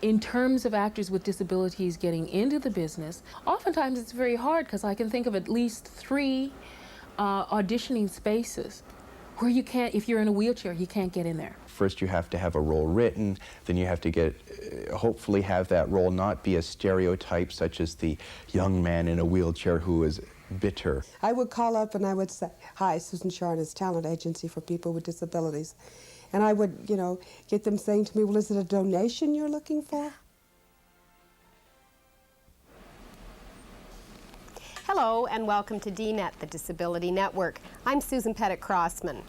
In terms of actors with disabilities getting into the business, oftentimes it's very hard because I can think of at least 3 auditioning spaces where you can't, if you're in a wheelchair, you can't get in there. First you have to have a role written, then you have to hopefully have that role not be a stereotype such as the young man in a wheelchair who is bitter. I would call up and I would say, "Hi, Susan Sharna's talent agency for people with disabilities." And I would, you know, get them saying to me, "Well, is it a donation you're looking for?" Hello and welcome to DNet, the Disability Network. I'm Susan Pettit-Crossman.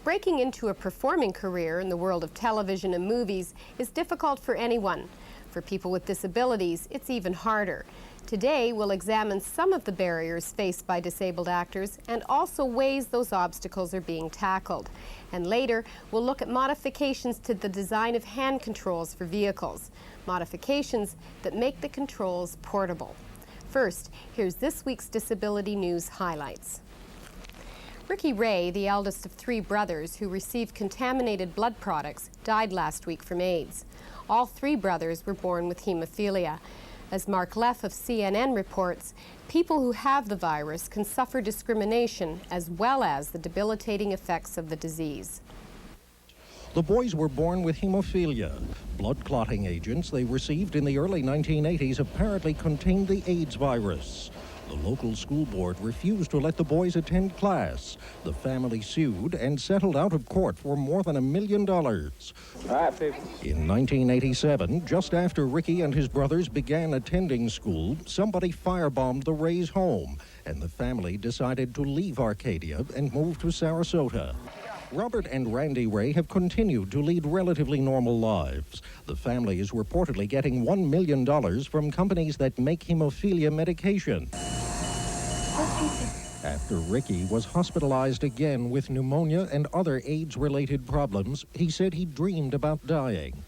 Breaking into a performing career in the world of television and movies is difficult for anyone. For people with disabilities, it's even harder. Today, we'll examine some of the barriers faced by disabled actors and also ways those obstacles are being tackled. And later, we'll look at modifications to the design of hand controls for vehicles, modifications that make the controls portable. First, here's this week's Disability News highlights. Ricky Ray, the eldest of 3 brothers who received contaminated blood products, died last week from AIDS. All 3 brothers were born with hemophilia. As Mark Leff of CNN reports, people who have the virus can suffer discrimination as well as the debilitating effects of the disease. The boys were born with hemophilia. Blood clotting agents they received in the early 1980s apparently contained the AIDS virus. The local school board refused to let the boys attend class. The family sued and settled out of court for more than $1 million. In 1987, just after Ricky and his brothers began attending school, somebody firebombed the Rays' home, and the family decided to leave Arcadia and move to Sarasota. Robert and Randy Ray have continued to lead relatively normal lives. The family is reportedly getting $1 million from companies that make hemophilia medication. After Ricky was hospitalized again with pneumonia and other AIDS-related problems, he said he dreamed about dying.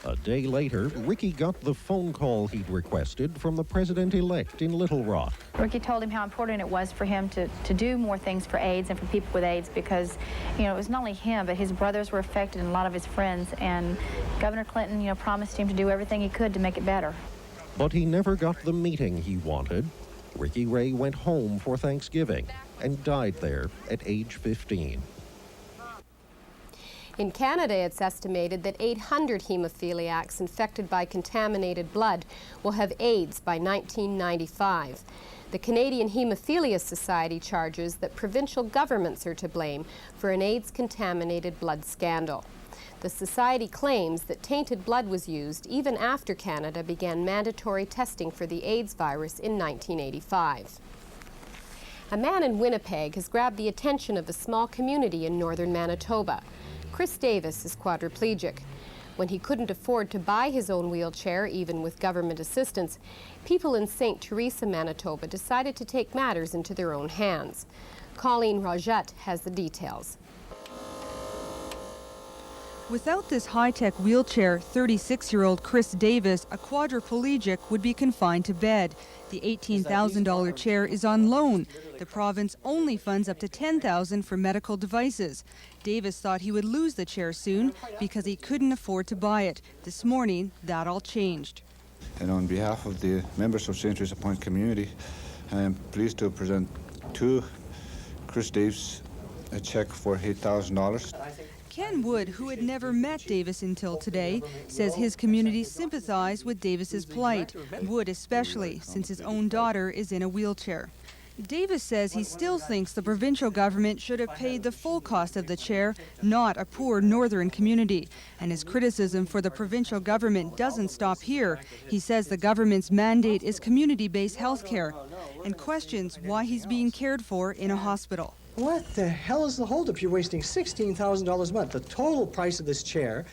A day later, Ricky got the phone call he'd requested from the president-elect in Little Rock. Ricky told him how important it was for him to do more things for AIDS and for people with AIDS because, you know, it was not only him, but his brothers were affected and a lot of his friends. And Governor Clinton, you know, promised him to do everything he could to make it better. But he never got the meeting he wanted. Ricky Ray went home for Thanksgiving and died there at age 15. In Canada, it's estimated that 800 hemophiliacs infected by contaminated blood will have AIDS by 1995. The Canadian Hemophilia Society charges that provincial governments are to blame for an AIDS-contaminated blood scandal. The society claims that tainted blood was used even after Canada began mandatory testing for the AIDS virus in 1985. A man in Winnipeg has grabbed the attention of a small community in northern Manitoba. Chris Davis is quadriplegic. When he couldn't afford to buy his own wheelchair, even with government assistance, people in St. Teresa, Manitoba decided to take matters into their own hands. Colleen Rogette has the details. Without this high-tech wheelchair, 36-year-old Chris Davis, a quadriplegic, would be confined to bed. The $18,000 chair is on loan. The province only funds up to $10,000 for medical devices. Davis thought he would lose the chair soon because he couldn't afford to buy it. This morning, that all changed. And on behalf of the members of St. Teresa Point community, I am pleased to present to Chris Davis a check for $8,000. Ken Wood, who had never met Davis until today, says his community sympathized with Davis's plight. Wood especially, since his own daughter is in a wheelchair. Davis says he still thinks the provincial government should have paid the full cost of the chair, not a poor northern community. And his criticism for the provincial government doesn't stop here. He says the government's mandate is community-based health care and questions why he's being cared for in a hospital. What the hell is the holdup? You're wasting $16,000 a month. The total price of this chair.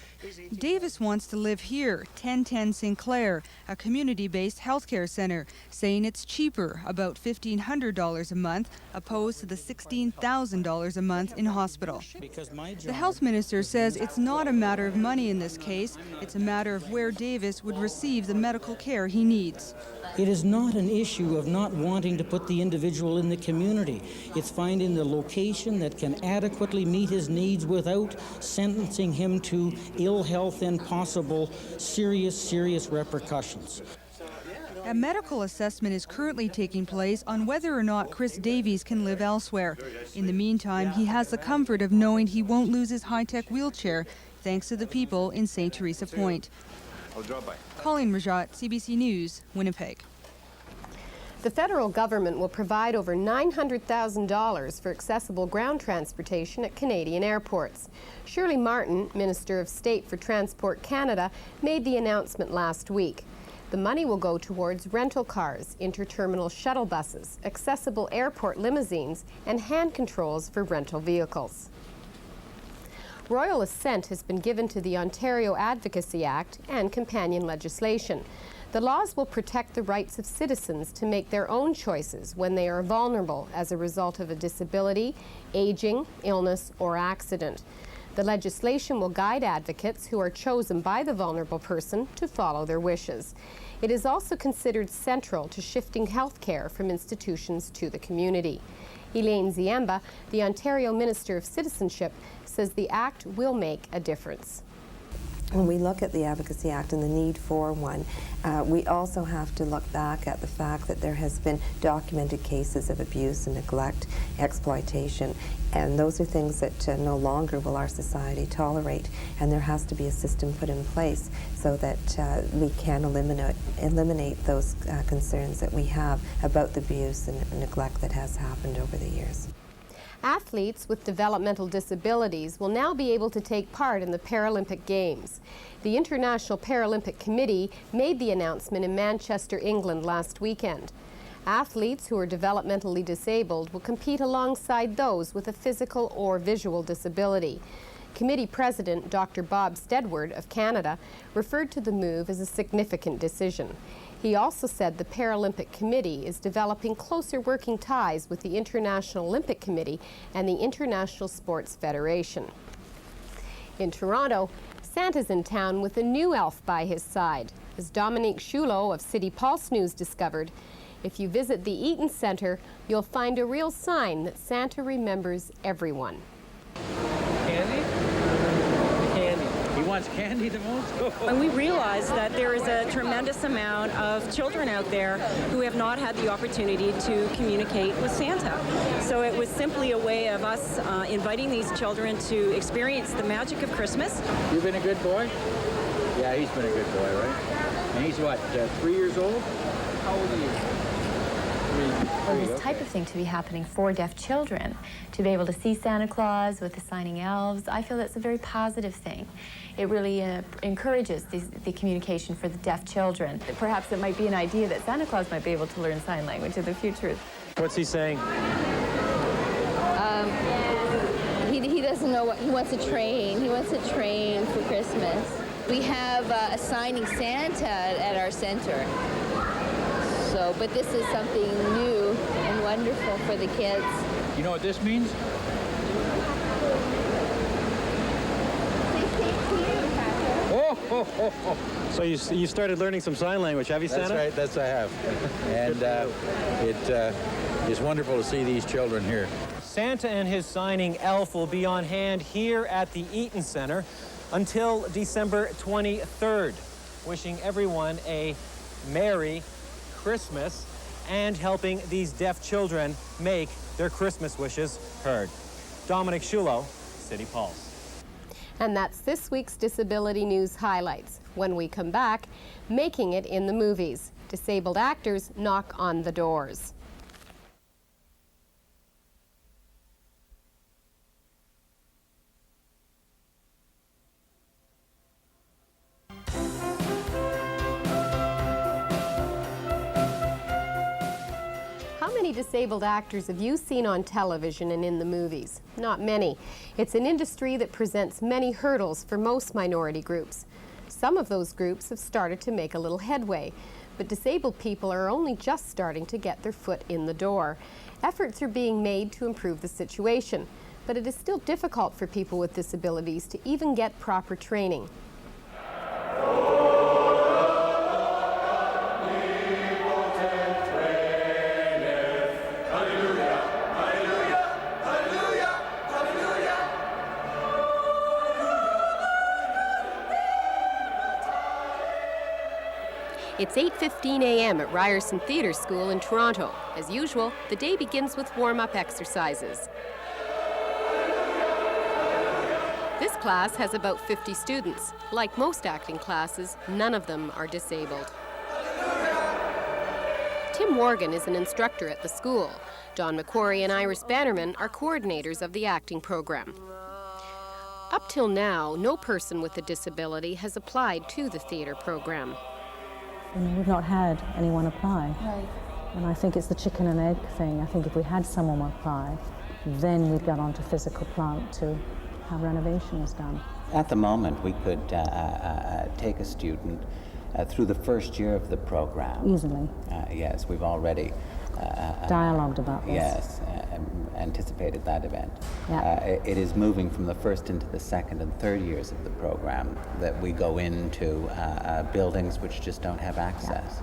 Davis wants to live here, 1010 Sinclair, a community-based healthcare center, saying it's cheaper, about $1,500 a month, opposed to the $16,000 a month in hospital. The health minister says it's not a matter of money in this case. It's a matter of where Davis would receive the medical care he needs. It is not an issue of not wanting to put the individual in the community. It's finding the location that can adequately meet his needs without sentencing him to ill health and possible serious repercussions. A medical assessment is currently taking place on whether or not Chris Davies can live elsewhere. In the meantime, he has the comfort of knowing he won't lose his high-tech wheelchair, thanks to the people in St. Teresa Point. Colleen Rajat, CBC News, Winnipeg. The federal government will provide over $900,000 for accessible ground transportation at Canadian airports. Shirley Martin, Minister of State for Transport Canada, made the announcement last week. The money will go towards rental cars, interterminal shuttle buses, accessible airport limousines, and hand controls for rental vehicles. Royal assent has been given to the Ontario Advocacy Act and companion legislation. The laws will protect the rights of citizens to make their own choices when they are vulnerable as a result of a disability, aging, illness, or accident. The legislation will guide advocates who are chosen by the vulnerable person to follow their wishes. It is also considered central to shifting health care from institutions to the community. Elaine Ziemba, the Ontario Minister of Citizenship, says the Act will make a difference. When we look at the Advocacy Act and the need for one, we also have to look back at the fact that there has been documented cases of abuse and neglect, exploitation, and those are things that no longer will our society tolerate, and there has to be a system put in place so that we can eliminate those concerns that we have about the abuse and neglect that has happened over the years. Athletes with developmental disabilities will now be able to take part in the Paralympic Games. The International Paralympic Committee made the announcement in Manchester, England last weekend. Athletes who are developmentally disabled will compete alongside those with a physical or visual disability. Committee President Dr. Bob Stedward of Canada referred to the move as a significant decision. He also said the Paralympic Committee is developing closer working ties with the International Olympic Committee and the International Sports Federation. In Toronto, Santa's in town with a new elf by his side. As Dominique Chulot of City Pulse News discovered, if you visit the Eaton Centre, you'll find a real sign that Santa remembers everyone. Candy? He wants candy the most? And we realize that there is a tremendous amount of children out there who have not had the opportunity to communicate with Santa. So it was simply a way of us inviting these children to experience the magic of Christmas. You've been a good boy? Yeah, he's been a good boy, right? And he's what, 3 years old? How old are you? For this type of thing to be happening for deaf children, to be able to see Santa Claus with the signing elves, I feel that's a very positive thing. It really encourages the communication for the deaf children. Perhaps it might be an idea that Santa Claus might be able to learn sign language in the future. What's he saying? He doesn't know what he wants. A train. He wants a train for Christmas. We have a signing Santa at our center. So, but this is something new and wonderful for the kids. You know what this means? So you started learning some sign language, have you, Santa? That's right, that's I have. And it is wonderful to see these children here. Santa and his signing elf will be on hand here at the Eaton Centre until December 23rd, wishing everyone a Merry Christmas and helping these deaf children make their Christmas wishes heard. Dominic Chulot, City Pulse. And that's this week's Disability News Highlights. When we come back, making it in the movies. Disabled actors knock on the doors. How many disabled actors have you seen on television and in the movies? Not many. It's an industry that presents many hurdles for most minority groups. Some of those groups have started to make a little headway, but disabled people are only just starting to get their foot in the door. Efforts are being made to improve the situation, but it is still difficult for people with disabilities to even get proper training. It's 8:15 a.m. at Ryerson Theatre School in Toronto. As usual, the day begins with warm-up exercises. This class has about 50 students. Like most acting classes, none of them are disabled. Tim Morgan is an instructor at the school. Don McQuarrie and Iris Bannerman are coordinators of the acting program. Up till now, no person with a disability has applied to the theatre program. We've not had anyone apply. Right. And I think it's the chicken and egg thing. I think if we had someone apply, then we'd get onto physical plant to how renovation is done. At the moment, we could take a student through the first year of the program. Easily. Yes, we've already dialogued about this. Yes, anticipated that event. Yeah. It is moving from the first into the second and third years of the program that we go into buildings which just don't have access.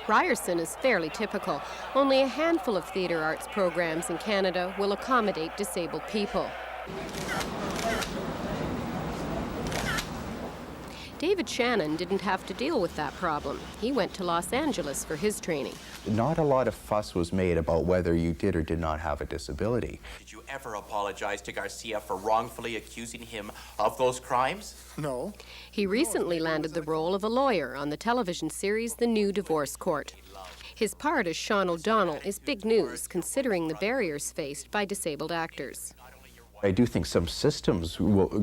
Ryerson is fairly typical. Only a handful of theatre arts programs in Canada will accommodate disabled people. David Shannon didn't have to deal with that problem. He went to Los Angeles for his training. Not a lot of fuss was made about whether you did or did not have a disability. Did you ever apologize to Garcia for wrongfully accusing him of those crimes? No. He recently landed the role of a lawyer on the television series The New Divorce Court. His part as Sean O'Donnell is big news, considering the barriers faced by disabled actors. I do think some systems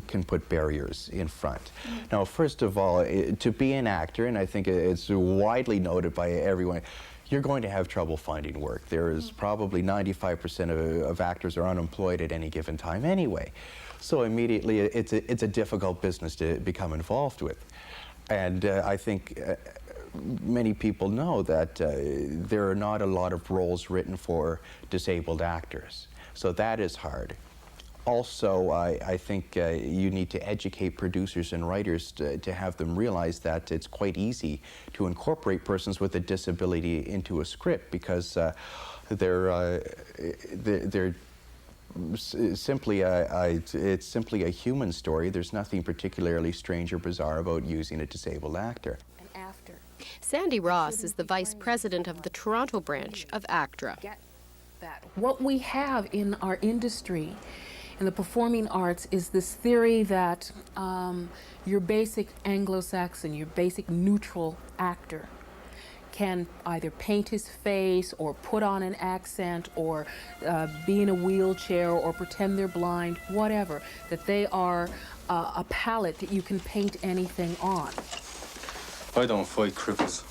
can put barriers in front. Now, first of all, to be an actor, and I think it's widely noted by everyone, you're going to have trouble finding work. There is probably 95% of actors are unemployed at any given time anyway. So immediately, it's a difficult business to become involved with. And I think many people know that there are not a lot of roles written for disabled actors. So that is hard. Also, I think you need to educate producers and writers to have them realize that it's quite easy to incorporate persons with a disability into a script because they're simply it's simply a human story. There's nothing particularly strange or bizarre about using a disabled actor. Sandy Ross is the vice president of the Toronto branch of ACTRA. What we have in our industry, in the performing arts, is this theory that your basic Anglo-Saxon, your basic neutral actor can either paint his face or put on an accent or be in a wheelchair or pretend they're blind, whatever, that they are a palette that you can paint anything on. I don't fight cripples.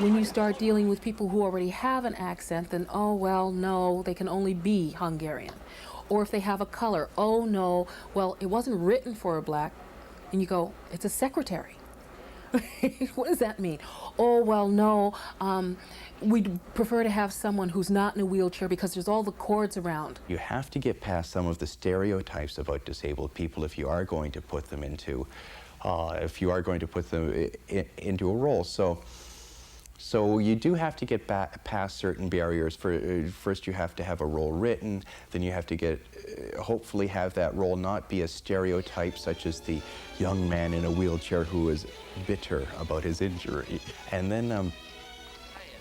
When you start dealing with people who already have an accent, then, oh, well, no, they can only be Hungarian. Or if they have a color, oh, no, well, it wasn't written for a black. And you go, it's a secretary. What does that mean? Oh, well, no, we'd prefer to have someone who's not in a wheelchair because there's all the cords around. You have to get past some of the stereotypes about disabled people if you are going to put them into, into a role. So you do have to get past certain barriers. First, you have to have a role written. Then you have to hopefully have that role not be a stereotype, such as the young man in a wheelchair who is bitter about his injury. And then,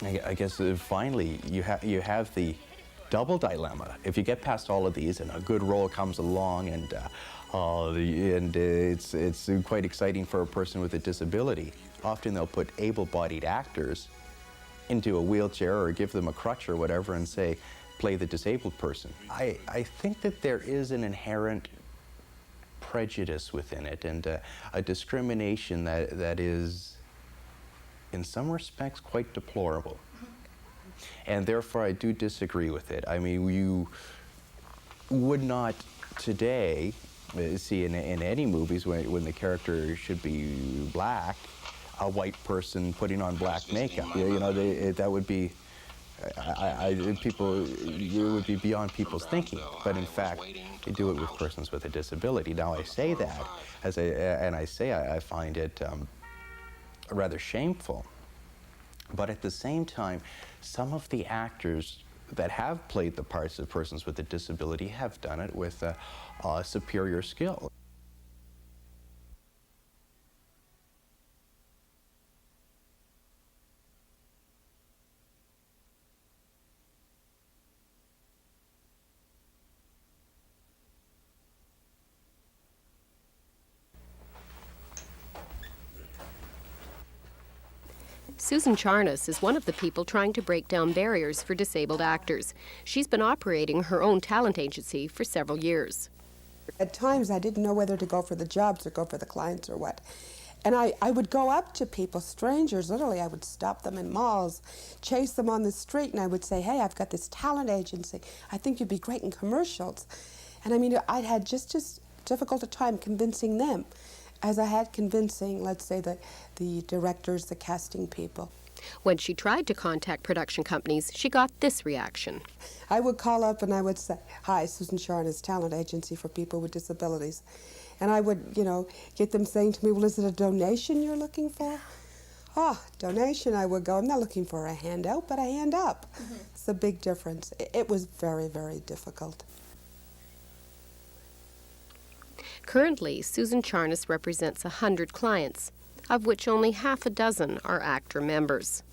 I guess finally, you have the double dilemma. If you get past all of these, and a good role comes along, and it's quite exciting for a person with a disability. Often they'll put able-bodied actors into a wheelchair or give them a crutch or whatever and say, play the disabled person. I think that there is an inherent prejudice within it and a discrimination that is, in some respects, quite deplorable. And therefore, I do disagree with it. I mean, you would not today see in any movies when the character should be black, a white person putting on black makeup. You know, that would be, it would be beyond people's thinking. But in fact, they do it with persons with a disability. Now, I say that, I find it rather shameful. But at the same time, some of the actors that have played the parts of persons with a disability have done it with superior skill. Susan Charnas is one of the people trying to break down barriers for disabled actors. She's been operating her own talent agency for several years. At times I didn't know whether to go for the jobs or go for the clients or what. And I would go up to people, strangers, literally. I would stop them in malls, chase them on the street, and I would say, hey, I've got this talent agency. I think you'd be great in commercials. And I mean, I had just as difficult a time convincing them as I had convincing, let's say, the directors, the casting people. When she tried to contact production companies, she got this reaction. I would call up and I would say, hi, Susan Charnas, talent agency for people with disabilities. And I would, get them saying to me, well, is it a donation you're looking for? Oh, donation, I would go, I'm not looking for a handout, but a hand up. It's a big difference. It was very, very difficult. Currently, Susan Charnas represents 100 clients, of which only half a dozen are ACTR members.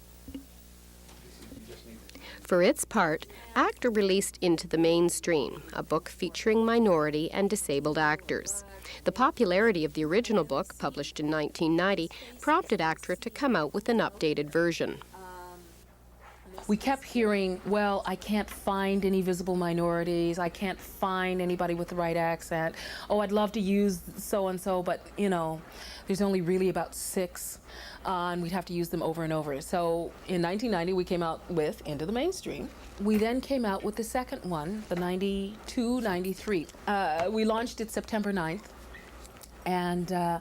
For its part, ACTR released Into the Mainstream, a book featuring minority and disabled actors. The popularity of the original book, published in 1990, prompted ACTR to come out with an updated version. We kept hearing, well, I can't find any visible minorities, I can't find anybody with the right accent. Oh, I'd love to use so-and-so, but, there's only really about 6, and we'd have to use them over and over. So in 1990, we came out with Into the Mainstream. We then came out with the second one, the 92, 93. We launched it September 9th, and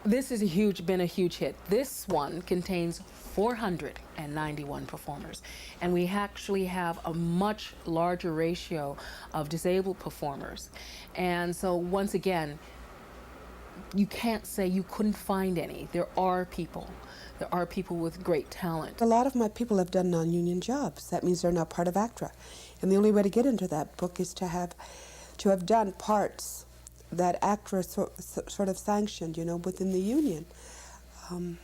this has been a huge hit. This one contains 491 performers, and we actually have a much larger ratio of disabled performers. And so once again, you can't say you couldn't find any. There are people with great talent. A lot of my people have done non-union jobs. That means they're not part of ACTRA. And the only way to get into that book is to have done parts that ACTRA sort of sanctioned, within the union.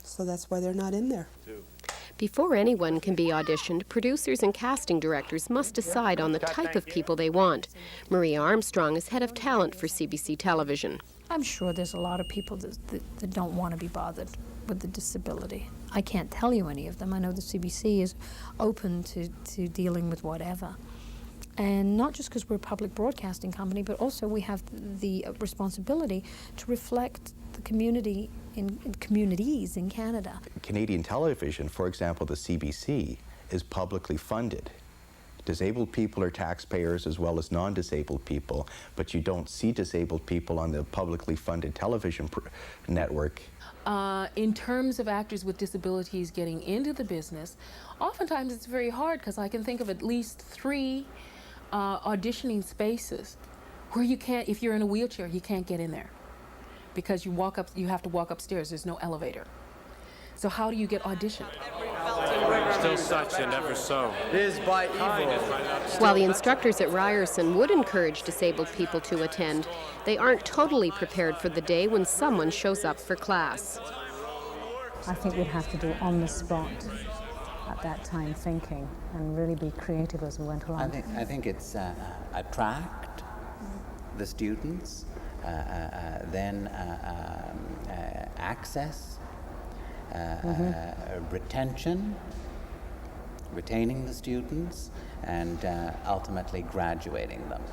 So that's why they're not in there. Before anyone can be auditioned, producers and casting directors must decide on the type of people they want. Maria Armstrong is head of talent for CBC Television. I'm sure there's a lot of people that don't want to be bothered with the disability. I can't tell you any of them. I know the CBC is open to dealing with whatever. And not just because we're a public broadcasting company, but also we have the responsibility to reflect the community in communities in Canada. Canadian television, for example, the CBC, is publicly funded. Disabled people are taxpayers as well as non-disabled people, but you don't see disabled people on the publicly funded television network. In terms of actors with disabilities getting into the business, oftentimes it's very hard because I can think of at least 3 auditioning spaces where you can't, if you're in a wheelchair, you can't get in there because you have to walk upstairs. There's no elevator. So how do you get auditioned? Still such and ever so. It is by evil. While the instructors at Ryerson would encourage disabled people to attend, they aren't totally prepared for the day when someone shows up for class. I think we'd have to do on the spot at that time thinking and really be creative as we went along. I think it's attract the students, then access, retention, retaining the students, and ultimately graduating them.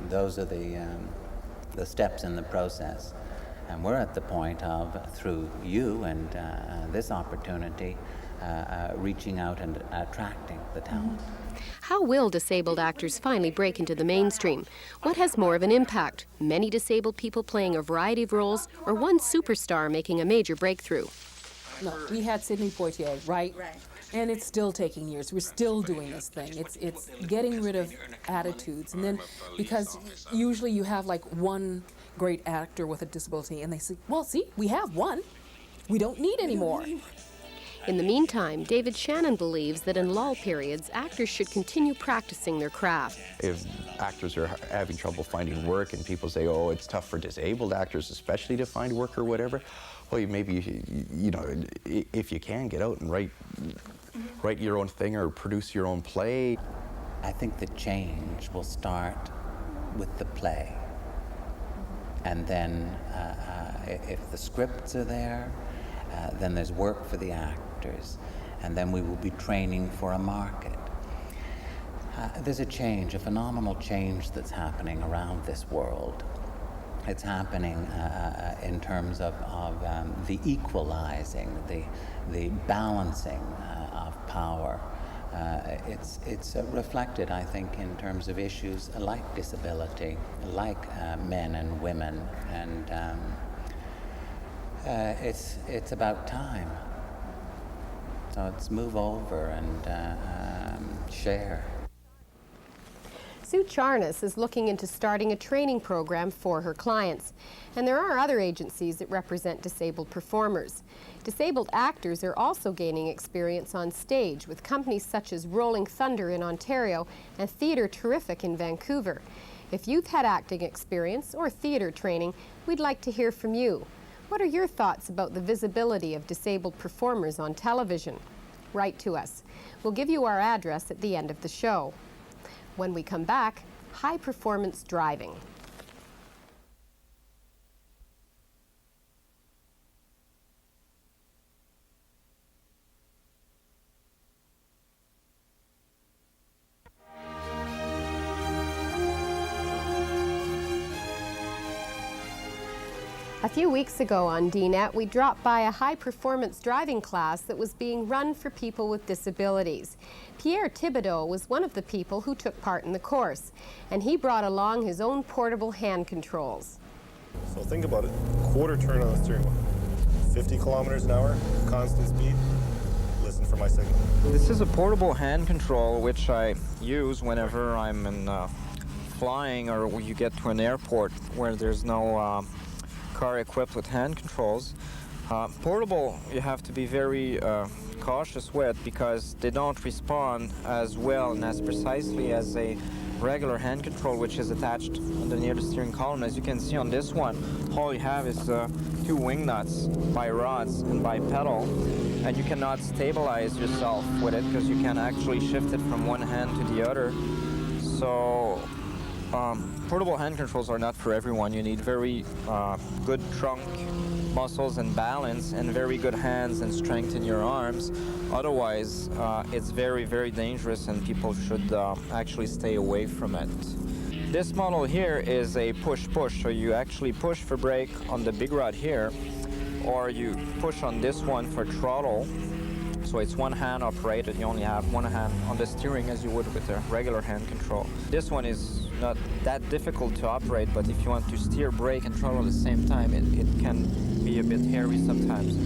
Those are the steps in the process. And we're at the point of, through you and this opportunity, reaching out and attracting the talent. How will disabled actors finally break into the mainstream? What has more of an impact? Many disabled people playing a variety of roles, or one superstar making a major breakthrough? No, we had Sidney Poitier, right? And it's still taking years. We're still doing this thing. It's getting rid of attitudes. And then, because usually you have like one great actor with a disability, and they say, well, see, we have one. We don't need any more. In the meantime, David Shannon believes that in lull periods, actors should continue practicing their craft. If actors are having trouble finding work and people say, oh, it's tough for disabled actors especially to find work or whatever, well, maybe, if you can, get out and write your own thing or produce your own play. I think the change will start with the play. And then if the scripts are there, then there's work for the actors. actors, and then we will be training for a market. There's a change, a phenomenal change that's happening around this world. It's happening in terms of the equalizing, the balancing of power. It's reflected, I think, in terms of issues like disability, like men and women, and it's about time. So let's move over and share. Sue Charnas is looking into starting a training program for her clients. And there are other agencies that represent disabled performers. Disabled actors are also gaining experience on stage with companies such as Rolling Thunder in Ontario and Theatre Terrific in Vancouver. If you've had acting experience or theatre training, we'd like to hear from you. What are your thoughts about the visibility of disabled performers on television? Write to us. We'll give you our address at the end of the show. When we come back, high-performance driving. A few weeks ago on DNet, we dropped by a high-performance driving class that was being run for people with disabilities. Pierre Thibodeau was one of the people who took part in the course, and he brought along his own portable hand controls. So think about it, quarter turn on the steering wheel, 50 kilometers an hour, constant speed, listen for my signal. This is a portable hand control which I use whenever I'm in flying or you get to an airport where there's no car equipped with hand controls. Portable, you have to be very cautious with because they don't respond as well and as precisely as a regular hand control which is attached underneath the steering column. As you can see on this one, all you have is two wing nuts by rods and by pedal, and you cannot stabilize yourself with it because you can actually shift it from one hand to the other. So portable hand controls are not for everyone. You need very good trunk muscles and balance and very good hands and strength in your arms. Otherwise, it's very, very dangerous and people should actually stay away from it. This model here is a push-push, so you actually push for brake on the big rod here, or you push on this one for throttle. So it's one hand operated. You only have one hand on the steering as you would with a regular hand control. This one is not that difficult to operate, but if you want to steer, brake, and throttle at the same time, it can be a bit hairy sometimes.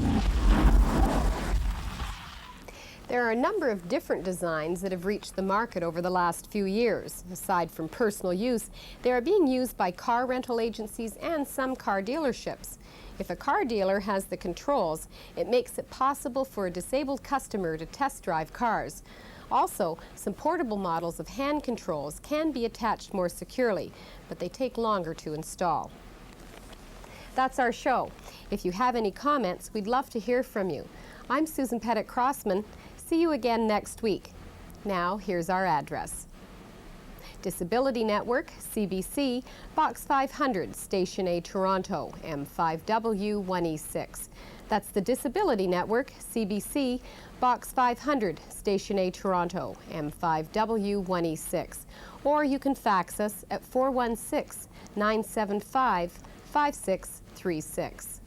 There are a number of different designs that have reached the market over the last few years. Aside from personal use, they are being used by car rental agencies and some car dealerships. If a car dealer has the controls, it makes it possible for a disabled customer to test drive cars. Also, some portable models of hand controls can be attached more securely, but they take longer to install. That's our show. If you have any comments, we'd love to hear from you. I'm Susan Pettit-Crossman. See you again next week. Now, here's our address. Disability Network, CBC, Box 500, Station A, Toronto, M5W1E6. That's the Disability Network, CBC, Box 500, Station A, Toronto, M5W1E6. Or you can fax us at 416-975-5636.